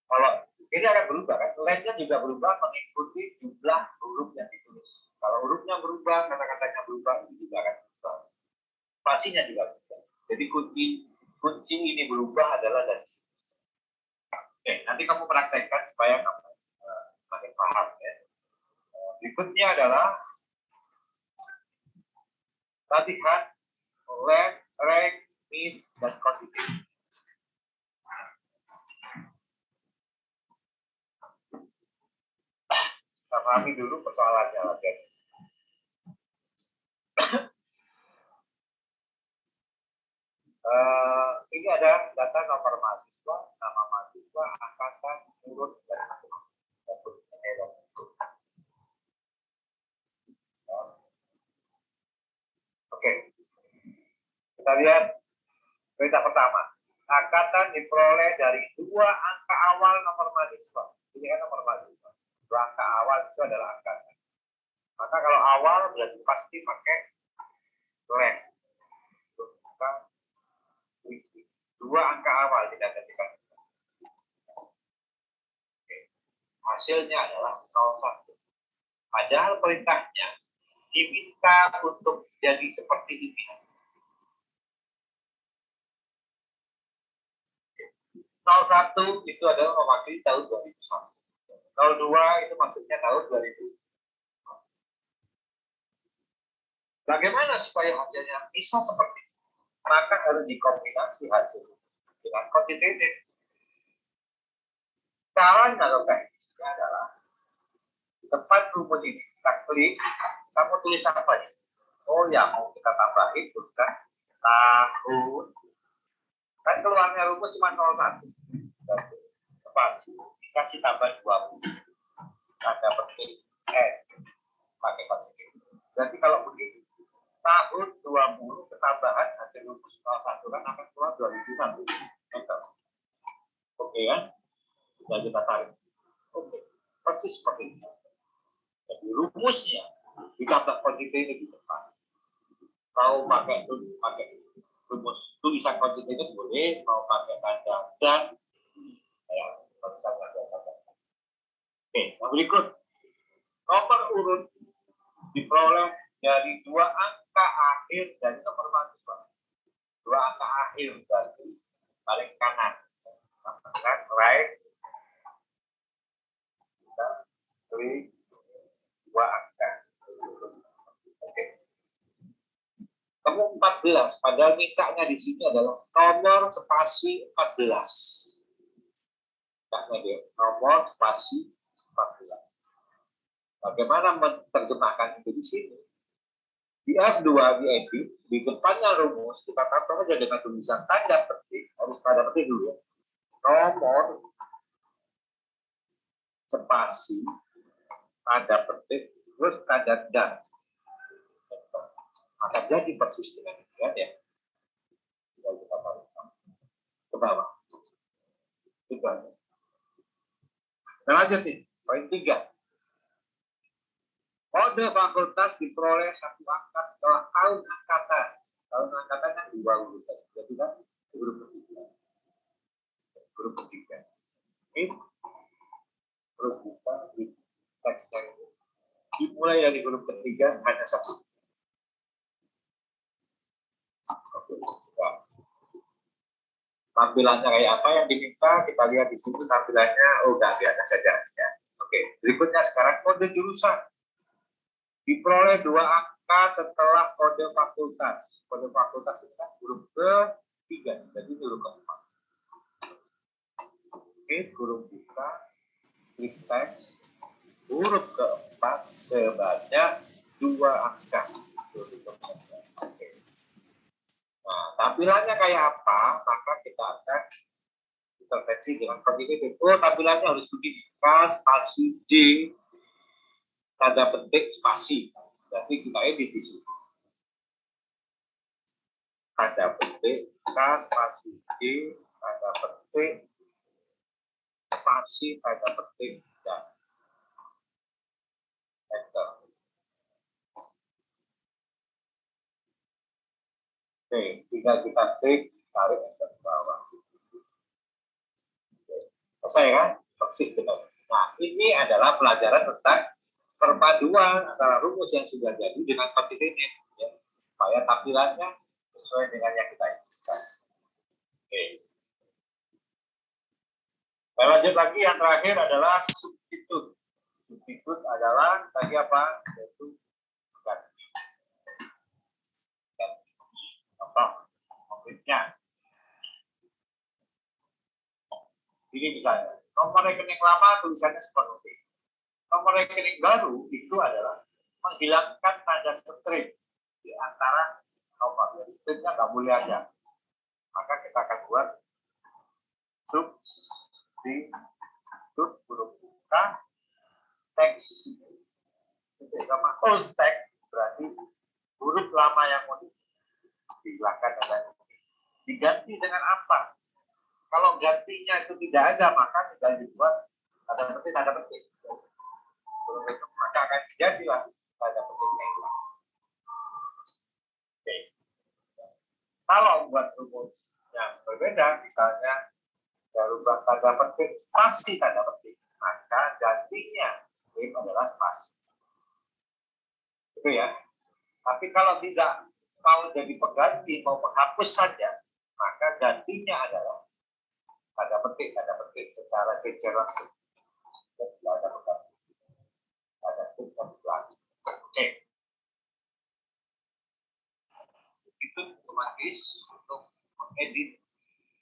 Kalau ini akan berubah kan, lainnya juga berubah mengikuti jumlah huruf yang ditulis. Kalau hurufnya berubah, kata-katanya berubah, itu juga akan berubah. Spasinya juga berubah. Jadi kunci ini berubah adalah dari sini. Oke, nanti kamu praktekkan supaya kamu makin paham ya. Berikutnya adalah latihan left, right, mid, dan continue. Kita pahami dulu persoalannya lagi. Ini ada data nomor mahasiswa, nama mahasiswa, angkatan, urut, dan Oke, kita lihat berita pertama. Angkatan diperoleh dari 2 angka awal nomor mahasiswa. Ini kan nomor mahasiswa. 2 angka awal itu adalah angkatan. Maka kalau awal berarti pasti pakai len. 2 angka awal tidak gantikan. Hasilnya adalah 01. Padahal perintahnya diminta untuk jadi seperti ini. 01 itu adalah mewakili tahun 2001. 02 itu maksudnya tahun 2000. Bagaimana supaya hasilnya bisa seperti itu? Maka harus dikombinasi hasil dengan kuantitatif. Caranya kalau teknisnya adalah di tempat rumus ini kita klik, kamu tulis apa nih? Oh ya, mau kita tambahin tuliskan tahun. Kan keluarnya rumus cuma 01. Spasi dikasih tambah 20. Ada petik pakai kuantitatif. Berarti kalau begini, tahun 20 ketambahan hasil rumus 01 kan akan keluar 2001. Oke ya? Sudah kita tarik. Oke. Persis seperti ini. Jadi rumusnya ditambah kuantitatif ini di depan. Mau pakai rumus tulisan kuantitatif boleh, mau pakai tanda dan ya, Oke, yang berikut. Nomor urut diperoleh dari dua angka akhir dari nomor mahasiswa. Dua angka akhir dari paling kanan. Right. Dari dua angka. Oke. Kamu 14, padahal mintanya di sini adalah nomor spasi 14. Mintanya dia, nomor spasi 14. Bagaimana menerjemahkan itu di sini? Di F2, di edit, di depannya rumus, kita tambah aja dengan tulisan tanda petik, harus tanda petik dulu ya. Nomor spasi tanda petik, terus tanda dan. Maka jadi persis dengan ini ya. Kita taruh ke bawah. Itu aja. Nah, lanjut nih, poin 3. Kode fakultas diperoleh satu angka setelah tahun angkatan. Tahun angkatan kan 2 urutan. Jadi kan huruf ketiga. Huruf ketiga. Ini huruf bukan di teksnya ini. Dimulai dari huruf ketiga hanya satu. Oke. Nah, tampilannya kayak apa yang diminta kita lihat di sini tampilannya udah biasa saja ya. Oke, berikutnya sekarang kode jurusan diperoleh 2 angka setelah kode fakultas. Kode fakultas itu kan huruf ketiga, jadi huruf keempat. Oke, huruf buka, klik teks, huruf keempat sebanyak 2 angka. Oke. Nah, tampilannya kayak apa? Maka kita akan intervensi dengan kombinasi. Oh, tampilannya harus begini. K spasi J tanda petik spasi. Jadi kita edit di sini. Tanda petik K spasi J tanda petik spasi tanda petik dan enter. Oke, tinggal kita klik tarik enter ke bawah. Oke. Selesai kan? Persis dengan. Nah, ini adalah pelajaran tentang perpaduan antara rumus yang sudah jadi dengan kontinu ya, supaya tampilannya sesuai dengan yang kita inginkan. Oke. Kita lanjut lagi, yang terakhir adalah substitut. Substitut adalah tadi apa? Yaitu ganti. Contoh konkretnya. Ini misalnya, nomor rekening lama tulisannya seperti ini. Nomor rekening baru itu adalah menghilangkan tanda strip di antara nomor. Jadi stripnya nggak boleh ada. Maka kita akan buat substitut huruf buka teks. Itu sama all teks berarti huruf lama yang mau dihilangkan dan diganti dengan apa? Kalau gantinya itu tidak ada, maka tinggal dibuat tanda petik. Itu maka akan jadilah tanda petiknya itu. Oke. Kalau buat rumus yang berbeda, misalnya rubah tanda petik spasi tanda petik, maka gantinya ini adalah spasi. Itu ya. Tapi kalau tidak mau jadi pengganti, mau menghapus saja, maka gantinya adalah tanda petik secara cecer langsung. Tidak ada pengganti. Ada step lagi. Oke. Itu otomatis untuk mengedit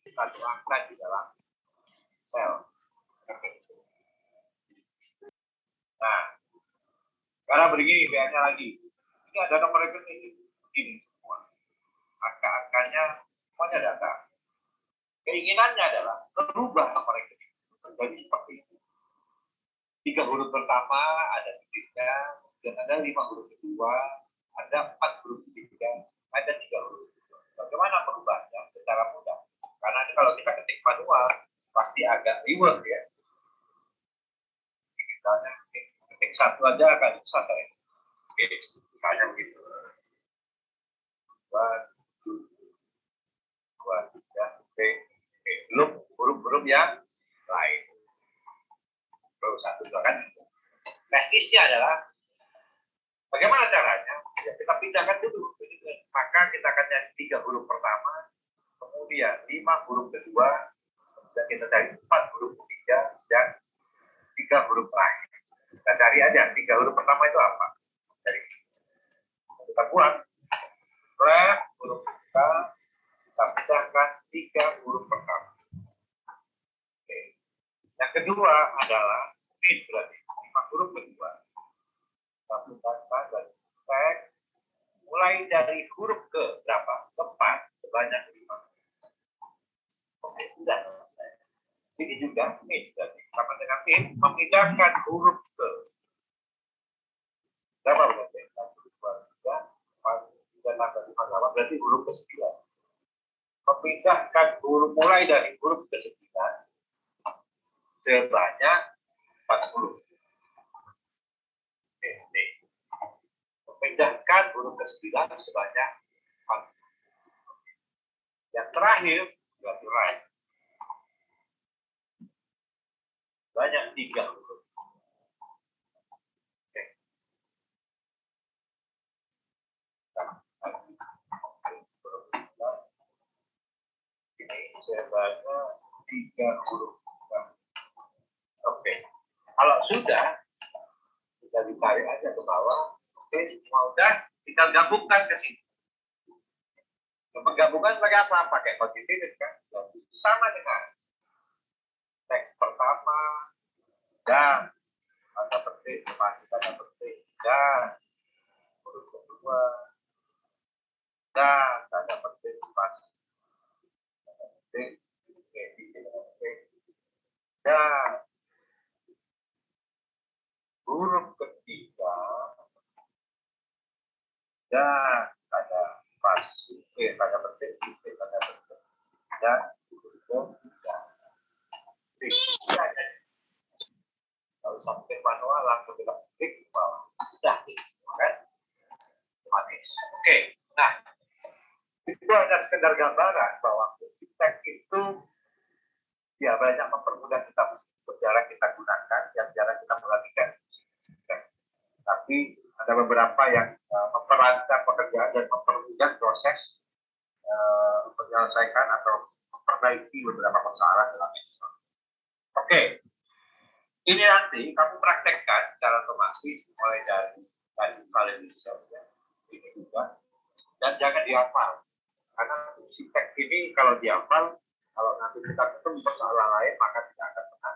satu angka di dalam sel. Oke. Nah, sekarang begini PR-nya lagi. Ini ada nomor rekening ini semua. Angka-angkanya semuanya data. Keinginannya adalah merubah nomor rekening menjadi seperti itu. 3 huruf pertama ada titiknya, dan ada 5 huruf kedua, ada 4 huruf ketiga, ada 3 huruf kedua. Bagaimana merubahnya? Secara mudah. Karena ini kalau kita ketik manual, pasti agak ribet ya. Misalnya, ketik satu aja agak susah saya. Oke, misalnya begitu. 2, 3, oke. Belum huruf-huruf yang lain. Pro 1 itu kan. Teknisnya adalah bagaimana caranya? Ya, kita pindahkan dulu. Maka kita akan cari 3 huruf pertama, kemudian 5 huruf kedua, kemudian kita cari 4 huruf ketiga, dan 3 huruf terakhir. Kita cari aja 3 huruf pertama itu apa. Jadi, kita buat huruf kita pindahkan 3 huruf pertama. Oke. Yang kedua adalah mid, berarti 5 huruf kedua. Kita pindahkan dari teks mulai dari huruf ke berapa? Keempat sebanyak 5. Oke, sudah. Ini juga mid, berarti sama dengan mid memindahkan huruf ke berapa berarti? 1, 2, 3, 4, 5, 6, 8, berarti huruf ke-9. Memindahkan huruf mulai dari huruf ke-9 sebanyak 40. Oke, memindahkan huruf ke-9 sebanyak 40. Yang terakhir berarti right. Banyak 3 huruf. Oke. Ini sebanyak 3 huruf. Oke. Kalau sudah, kita ditarik aja ke bawah. Oke, semua udah, tinggal gabungkan ke sini. Penggabungan pakai apa? Pakai continuous kan? Sama dengan teks pertama dan tanda petik, masih tanda petik, dan huruf kedua dan tanda petik, masih tanda petik, dan huruf ketiga dan tanda petik, tanda petik, dan huruf ketiga. Kalau sampai manual langsung kita klik bawah. Sudah, kan? Otomatis. Oke. Nah, itu ada sekedar gambaran bahwa teks itu ya banyak mempermudah kita berjalan kita gunakan, yang jarang kita perhatikan. Tapi ada beberapa yang memperlancar pekerjaan dan mempermudah proses menyelesaikan atau memperbaiki beberapa persoalan dalam Excel. Oke. Ini nanti kamu praktekkan secara otomatis mulai dari validation ya. Ini juga, dan jangan dihafal karena fungsi teks ini kalau dihafal, kalau nanti kita ketemu persoalan lain maka tidak akan pernah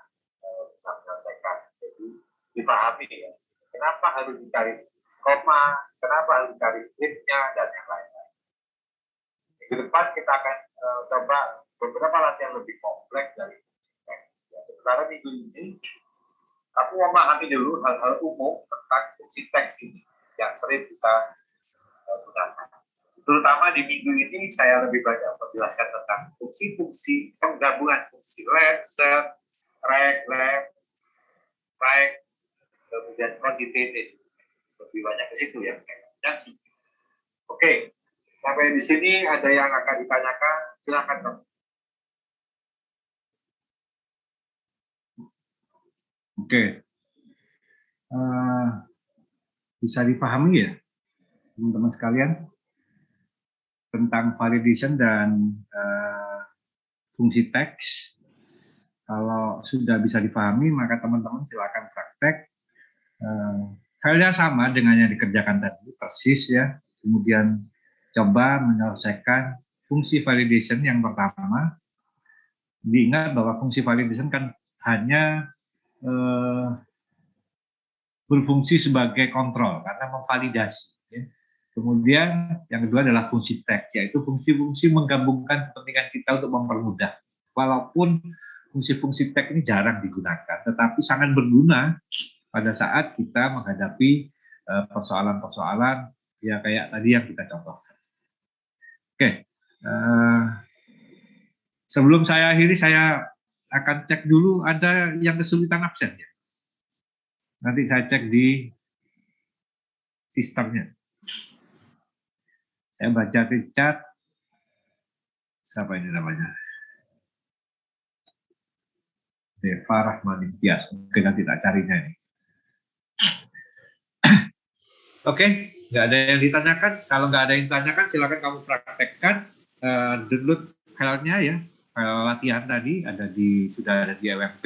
bisa menyelesaikan. Jadi dipahami ya, kenapa harus dicari koma, kenapa harus dicari stripnya dan yang lain-lain. Di depan kita akan coba beberapa latihan lebih kompleks dari teks. Ya, sementara minggu ini kamu memahami dulu hal-hal umum tentang fungsi teks ini yang sering kita gunakan. Terutama di minggu ini saya lebih banyak menjelaskan tentang fungsi-fungsi penggabungan fungsi let, set, reg, left, right, kemudian quantitative. Lebih banyak ke situ yang saya jelaskan. Oke, sampai di sini ada yang akan ditanyakan, silakan Dok. Oke, bisa dipahami ya teman-teman sekalian tentang validation dan fungsi teks. Kalau sudah bisa dipahami maka teman-teman silakan praktek. Filenya sama dengan yang dikerjakan tadi persis ya. Kemudian coba menyelesaikan fungsi validation yang pertama. Diingat bahwa fungsi validation kan hanya berfungsi sebagai kontrol karena memvalidasi. Ya. Kemudian yang kedua adalah fungsi teks, yaitu fungsi-fungsi menggabungkan kepentingan kita untuk mempermudah. Walaupun fungsi-fungsi teks ini jarang digunakan, tetapi sangat berguna pada saat kita menghadapi persoalan-persoalan ya kayak tadi yang kita contohkan. Oke, sebelum saya akhiri, saya akan cek dulu ada yang kesulitan absen ya. Nanti saya cek di sistemnya. Saya baca di chat. Siapa ini namanya? Deva Rahmanimtias. Mungkin nanti tak carinya ini. Oke, nggak ada yang ditanyakan. Kalau nggak ada yang ditanyakan, silakan kamu praktekkan. Download filenya ya, file latihan tadi sudah ada di LMP.